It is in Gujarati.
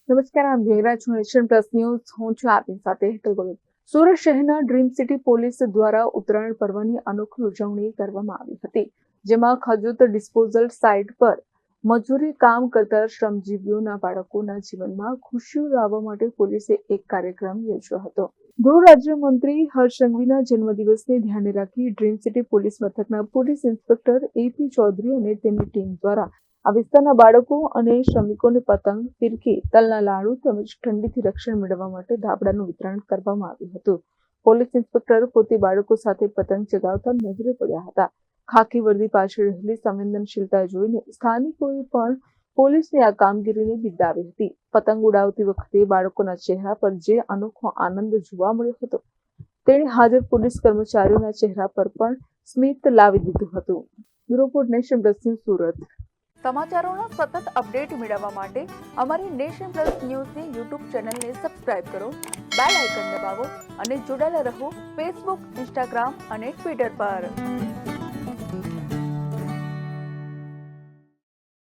નમસ્કાર, આપ જોઈ રહ્યા છો નેશન પ્લસ ન્યૂઝ. હું છું આપની સાથે હેતલ ગોવિંદ. સુરત શહેરના ડ્રીમ સિટી પોલીસ દ્વારા ઉત્તરાયણ પર્વની અનોખી ઉજવણી કરવામાં આવી હતી, જેમાં ખજૂત ડિસ્પોઝલ સાઇટ પર મજૂરી કામ કરતા શ્રમજીવીઓના બાળકોના જીવનમાં ખુશીઓ લાવવા માટે પોલીસે એક કાર્યક્રમ યોજ્યો હતો. ગૃહ રાજ્યમંત્રી હર્ષ સંઘવીના જન્મદિવસને ધ્યાને રાખી ડ્રીમ સિટી પોલીસ મથકના પોલીસ ઇન્સ્પેક્ટર એપી ચૌધરી અને તેમની ટીમ દ્વારા આ વિસ્તારના બાળકો અને શ્રમિકોને પતંગ, ફિરકી, તલના લાડુ તેમજ ઠંડીથી રક્ષણ મેળવવા માટે ધાબળાનું વિતરણ કરવામાં આવ્યું હતું. પોલીસ ઇન્સ્પેક્ટર પોતે બાળકો સાથે પતંગ ચગાવતા નજરે પડ્યા હતા. ખાકી વર્દી પાછળ રહેલી સંવેદનશીલતા જોઈને સ્થાનિકોએ પણ પોલીસની આ કામગીરીને બિરદાવી હતી. પતંગ ઉડાવતી વખતે બાળકોના ચહેરા પર જે અનોખો આનંદ જોવા મળ્યો હતો, તેણે હાજર પોલીસ કર્મચારીઓના ચહેરા પર પણ સ્મિત લાવી દીધું હતું. Bureau report, nation plus news, Surat. સમાચારોના સતત અપડેટ મેળવવા માટે અમારી નેશન પ્લસ ન્યૂઝની યુટ્યુબ ચેનલને સબસ્ક્રાઇબ કરો, બેલ આઇકન દબાવો અને જોડાયેલા રહો ફેસબુક, ઇન્સ્ટાગ્રામ અને ટ્વિટર પર.